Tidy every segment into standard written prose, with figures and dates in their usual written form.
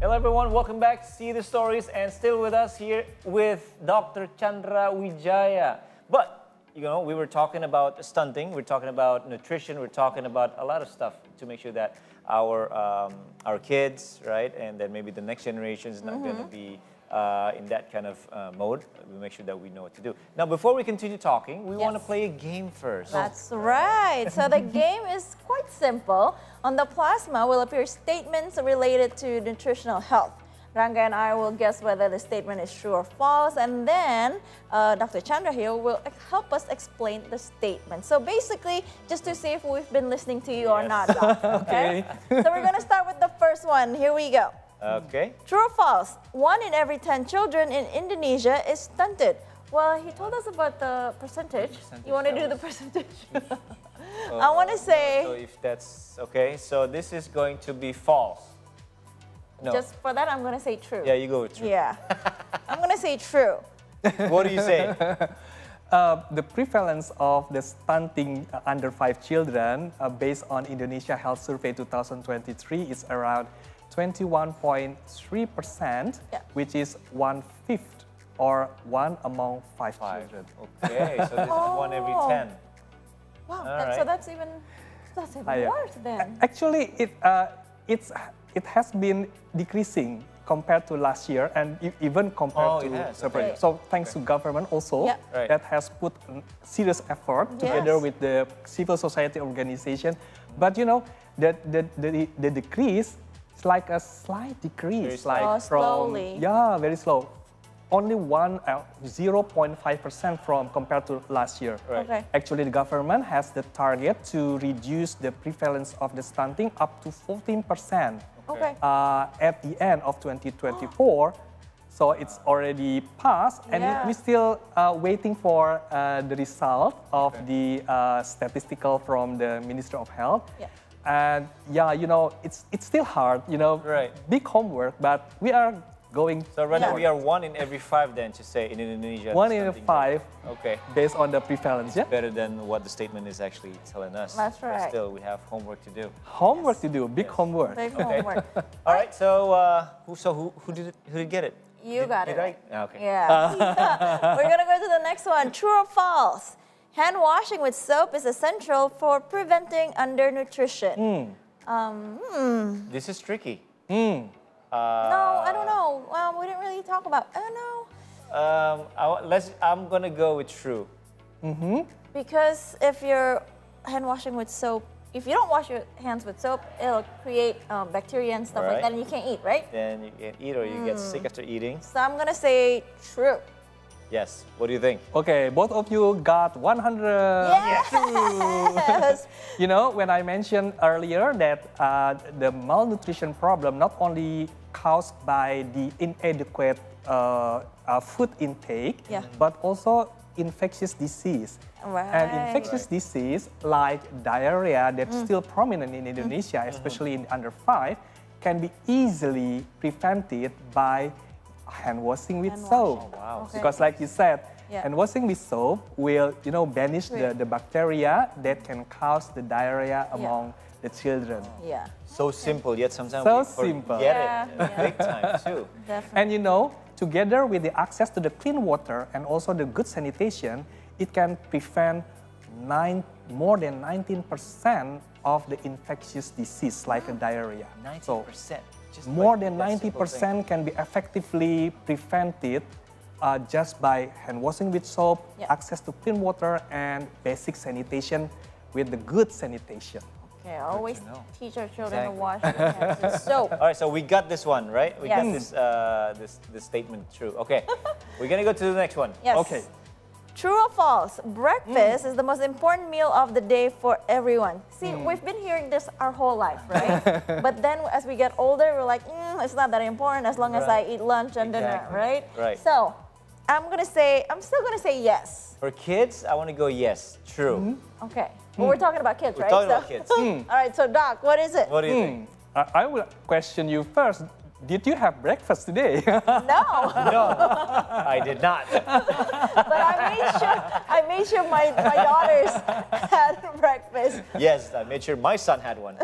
Hello everyone, welcome back to See the Stories, and still with us here with Dr. Chandra Wijaya. But, you know, we were talking about stunting, we're talking about nutrition, we're talking about a lot of stuff to make sure that our kids, right, and then maybe the next generation is not going to be in that kind of mode. We make sure that we know what to do. Now, before we continue talking, we want to play a game first. That's right. So the game is quite simple. On the plasma will appear statements related to nutritional health. Ranga and I will guess whether the statement is true or false, and then Dr. Chandra here will help us explain the statement. So basically, just to see if we've been listening to you or not, Doc, okay? So we're going to start with the first one. Here we go. Okay. True or false? 1 in every 10 children in Indonesia is stunted. Well, he told us about the percentage. You want to do the percentage? I want to say... So if that's okay, so this is going to be false. No. Just for that, I'm going to say true. Yeah, you go with true. Yeah. I'm going to say true. What do you say? The prevalence of the stunting under 5 children based on Indonesia Health Survey 2023 is around 21.3%, which is 1/5 or 1 among 5 children. Okay, so this is 1 every 10. Wow, so that's even worse then. Actually, it has been decreasing compared to last year and even compared to separate. So thanks to government also that has put serious effort together with the civil society organization. But you know, the decrease is like a slight decrease, like slowly. very slow. Only 0.5% from compared to last year. Okay. Actually, the government has the target to reduce the prevalence of the stunting up to 14% at the end of 2024. So it's already passed, and we're still waiting for the result of the statistical from the Ministry of Health. And you know, it's still hard, you know, big homework, but we are going. So right now we are 1 in every 5 then, to say, in Indonesia. 1 in 5, based on the prevalence. Better than what the statement is actually telling us. That's right. But still, we have homework to do. Homework to do, big homework. Big homework. All right, so who did get it? You got it. Right? Okay. Yeah. We're gonna go to the next one. True or false? Hand washing with soap is essential for preventing undernutrition. This is tricky. No, I don't know. We didn't really talk about. I don't know. I'm gonna go with true. Because if you're hand washing with soap, if you don't wash your hands with soap, it'll create bacteria and stuff like that, and you can't eat, right? Then you can't eat, or you get sick after eating. So I'm gonna say true. Yes. What do you think? Okay, both of you got 100. Yes. You know, when I mentioned earlier that the malnutrition problem not only caused by the inadequate food intake, but also infectious disease. And infectious disease like diarrhea that's still prominent in Indonesia, especially in under 5, can be easily prevented by hand washing with soap. Because like you said, hand washing with soap will, you know, banish the bacteria that can cause the diarrhea among the children. So simple, yet sometimes we forget it big time too. Definitely. And you know, together with the access to the clean water and also the good sanitation, it can prevent more than 19% of the infectious disease like diarrhea. 19%? So, more than 90% can be effectively prevented just by hand washing with soap, access to clean water, and basic sanitation with the good sanitation. Okay, always teach our children to wash their hands with soap. All right, so we got this one, right? We got this statement true. Okay, we're gonna go to the next one. Yes. Okay. True or false? Breakfast is the most important meal of the day for everyone. See, we've been hearing this our whole life, right? But then as we get older, we're like, it's not that important as long as I eat lunch and dinner, right? So I'm still gonna say yes. For kids, I want to go yes, true. Okay, well, we're talking about kids, right? We're talking about kids. All right, so Doc, what is it? What do you think? I will question you first. Did you have breakfast today? No. No, I did not. But I made sure my daughters had breakfast. Yes, I made sure my son had one.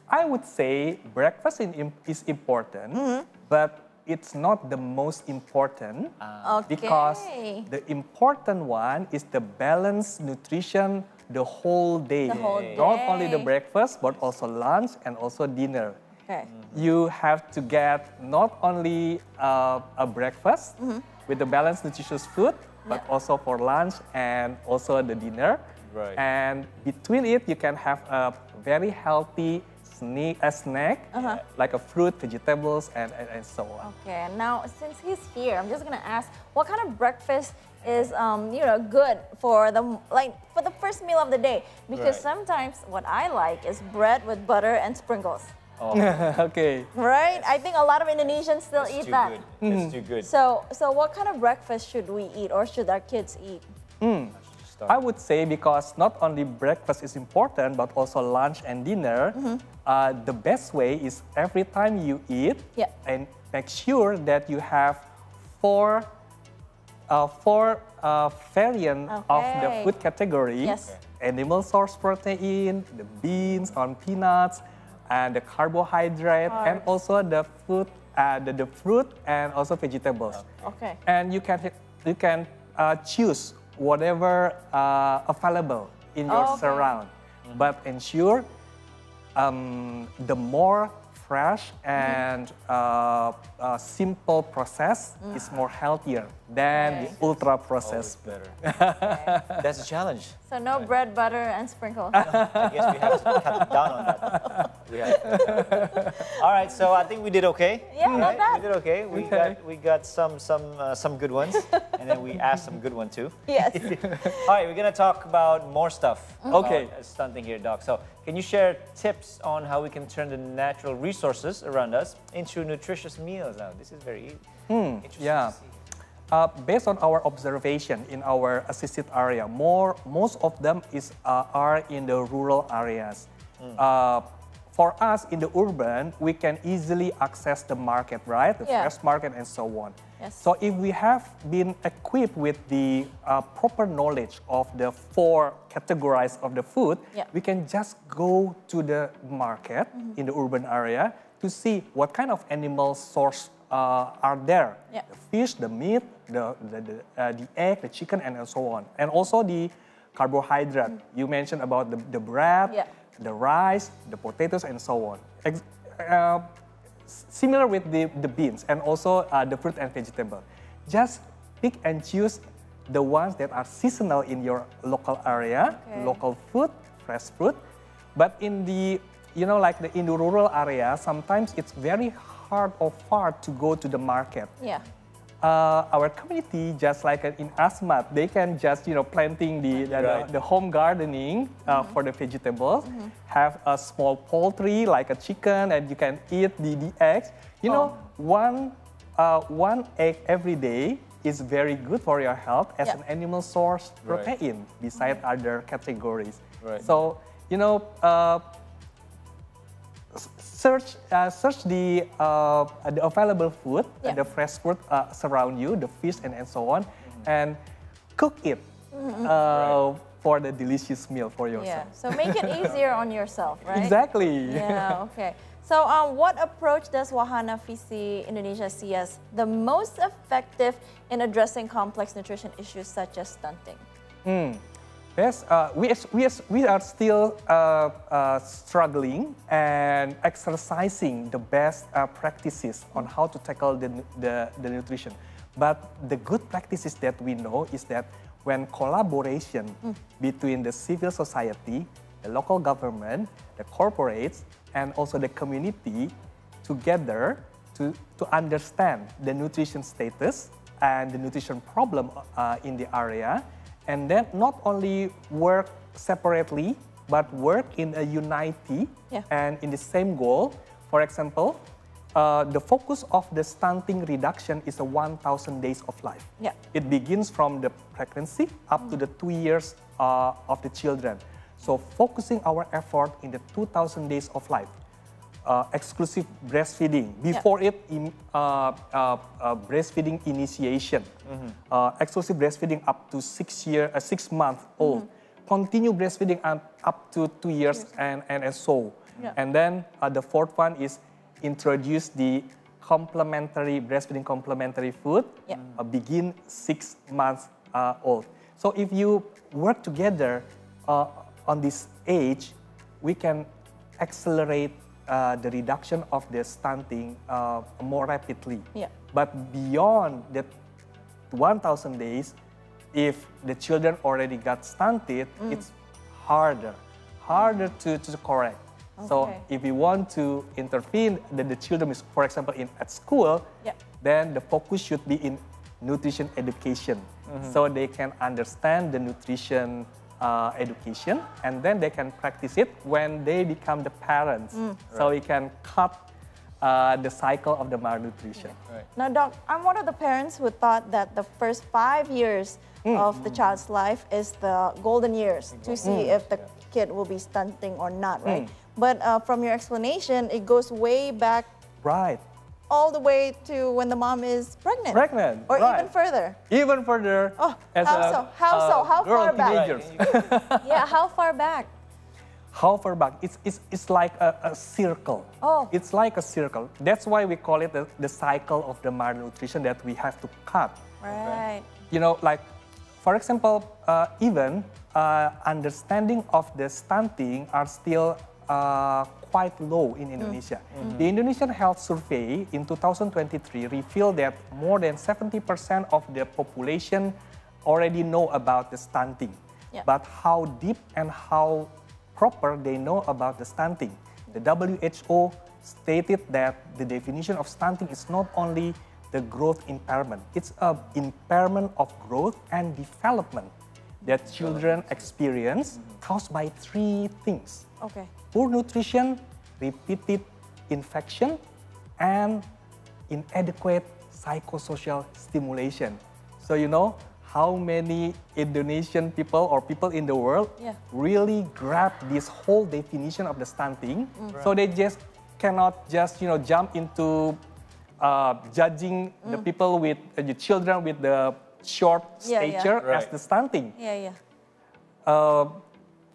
I would say breakfast is important, but it's not the most important because the important one is the balanced nutrition the whole day. Not only the breakfast, but also lunch and also dinner. You have to get not only a breakfast with the balanced nutritious food, but also for lunch and also the dinner. And between it, you can have a very healthy snack like a fruit, vegetables, and so on. Okay, now since he's here, I'm just gonna ask, what kind of breakfast is good for the first meal of the day? Because sometimes what I like is bread with butter and sprinkles. Okay. Right? I think a lot of Indonesians still eat that. It's too good. So what kind of breakfast should we eat, or should our kids eat? I would say because not only breakfast is important, but also lunch and dinner, the best way is every time you eat, and make sure that you have four variant of the food category. Animal source protein, the beans on peanuts, and the carbohydrate, and also the food, the fruit and also vegetables. And you can choose whatever available in your surround, but ensure the more fresh and simple process is more healthier than the ultra processed. That's a challenge. So no bread, butter, and sprinkles. I guess we have to cut down on that. All right, so I think we did okay. Yeah, not bad. We did okay. We got some good ones, and then we asked some good ones too. Yes. All right, we're gonna talk about more stuff. Okay. Stunting here, Doc. So can you share tips on how we can turn the natural resources around us into nutritious meals? Now, this is very interesting to see. Based on our observation in our assisted area, most of them are in the rural areas. For us in the urban, we can easily access the market, right? The fresh market and so on. So if we have been equipped with the proper knowledge of the 4 categories of the food, we can just go to the market in the urban area to see what kind of animal source are there. The fish, the meat, the egg, the chicken, and so on. And also the carbohydrate. You mentioned about the bread, the rice, the potatoes, and so on. Similar with the beans and also the fruit and vegetable. Just pick and choose the ones that are seasonal in your local area, local food, fresh fruit. But in the, in the rural area, sometimes it's very hard or far to go to the market. Our community, just like in Asmat, they can just planting the home gardening for the vegetables, have a small poultry like a chicken, and you can eat the eggs. One egg every day is very good for your health as an animal source protein beside other categories. So search the available food, the fresh food surround you, the fish and so on, and cook it for the delicious meal for yourself. So make it easier on yourself, right? Exactly. Okay. So what approach does Wahana Visi Indonesia see as the most effective in addressing complex nutrition issues such as stunting? Yes, we are still struggling and exercising the best practices on how to tackle the nutrition. But the good practices that we know is that when collaboration between the civil society, the local government, the corporates, and also the community together to understand the nutrition status and the nutrition problem in the area, and then not only work separately, but work in a unity and in the same goal. For example, the focus of the stunting reduction is 1,000 days of life. It begins from the pregnancy up to the 2 years of the children. So focusing our effort in the 2,000 days of life. Exclusive breastfeeding before breastfeeding initiation, exclusive breastfeeding up to 6 months old, continue breastfeeding up to 2 years and so, Yeah. And then the fourth one is introduce the breastfeeding complementary food, begin 6 months old. So if you work together on this age, we can accelerate the reduction of the stunting more rapidly. Yeah. But beyond that 1,000 days, if the children already got stunted, it's harder to correct. Okay. So if we want to intervene, the children is, for example, at school, then the focus should be in nutrition education. So they can understand the nutrition education, and then they can practice it when they become the parents. So we can cut the cycle of the malnutrition. Right. Now, Doc, I'm one of the parents who thought that the first 5 years of the child's life is the golden years to see if the kid will be stunting or not, right? But from your explanation, it goes way back, Right. all the way to when the mom is pregnant. Pregnant, Or right. even further. Even further. Oh, as how so? How girl far back? teenagers. Yeah, how far back? How far back? It's like a circle. Oh. It's like a circle. That's why we call it the cycle of the malnutrition that we have to cut. Right. You know, like, for example, even understanding of the stunting are still quite low in Indonesia. The Indonesian Health Survey in 2023 revealed that more than 70% of the population already know about the stunting. Yeah. But how deep and how proper they know about the stunting. The WHO stated that the definition of stunting is not only the growth impairment, it's an impairment of growth and development that children experience caused by 3 things. Okay. Poor nutrition, repeated infection, and inadequate psychosocial stimulation. So you know how many Indonesian people or people in the world really grab this whole definition of the stunting. So they just cannot just jump into judging the people with the children with the short stature as the stunting.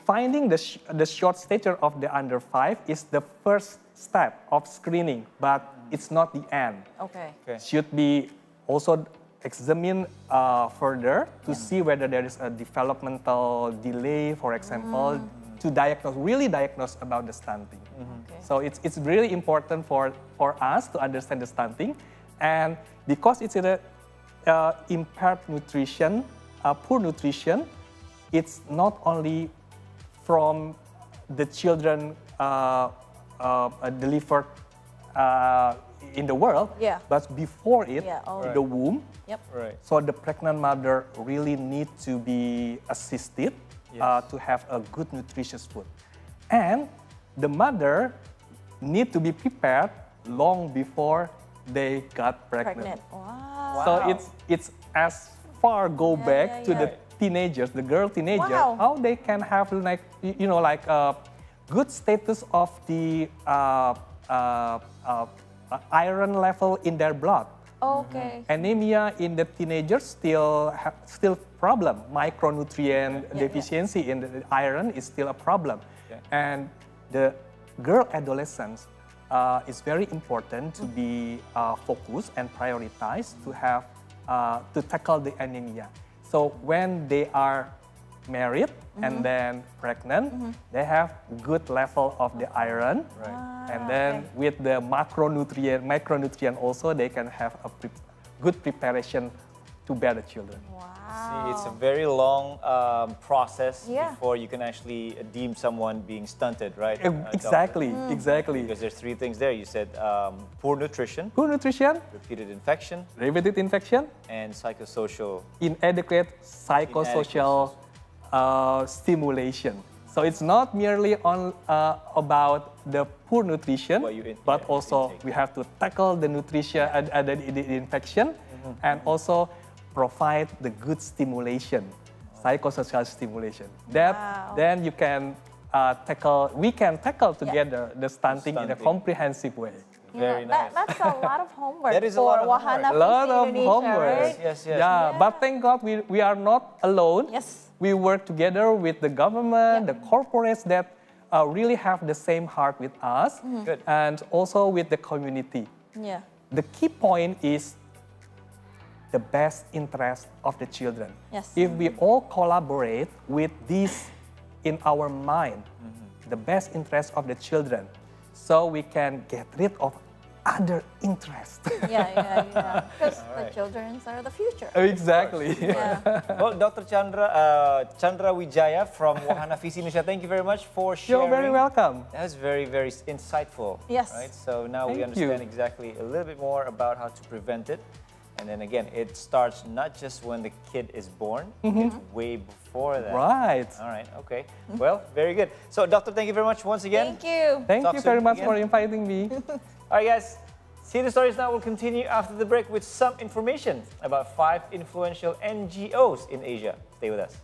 Finding the short stature of the under 5 is the first step of screening, but it's not the end. Okay. Should be also examined further to see whether there is a developmental delay, for example, to really diagnose about the stunting. Okay. So it's really important for us to understand the stunting, and because it's impaired nutrition, poor nutrition, it's not only from the children delivered in the world, but before it, in the womb. Right. So the pregnant mother really need to be assisted to have a good nutritious food. And the mother need to be prepared long before they got pregnant. Wow. So it's as far go back to the teenagers, the girl teenager, how they can have like good status of the iron level in their blood. Okay. Anemia in the teenagers still problem. Micronutrient deficiency in the iron is still a problem. And the girl adolescents is very important to be focused and prioritized to have to tackle the anemia. So when they are married and then pregnant, they have good level of the iron. And then with the micronutrient also, they can have a good preparation to bear the children. See, it's a very long process before you can actually deem someone being stunted, right? Exactly, exactly. Because there's 3 things there. You said poor nutrition, repeated infection, and psychosocial. Inadequate psychosocial stimulation. So it's not merely about the poor nutrition, but also we have to tackle the nutrition, the infection, and also provide the good stimulation, psychosocial stimulation. Then you can we can tackle together the stunting in a comprehensive way. Very nice. That's a lot of homework That is a for lot of homework. Wahana A lot Visi of Indonesia, homework. right? Yes. Yeah, but thank God we are not alone. Yes. We work together with the government, the corporates that really have the same heart with us Good. and also with the community. Yeah. The key point is the best interest of the children. Yes. If we all collaborate with this in our mind, the best interest of the children, so we can get rid of other interests. Yeah. Because the children are the future. Exactly. Yeah. Well, Dr. Chandra Wijaya from Wahana Visi Indonesia, thank you very much for sharing. You're very welcome. That was very, very insightful. Yes. Right? So now we Thank you. understand exactly a little bit more about how to prevent it. And then again, it starts not just when the kid is born, it's way before that. Right. All right, okay. Well, very good. So, Doctor, thank you very much once again. Thank you. Thank Talk you very soon much again. for inviting me. All right, guys. See the Stories Now will continue after the break with some information about 5 influential NGOs in Asia. Stay with us.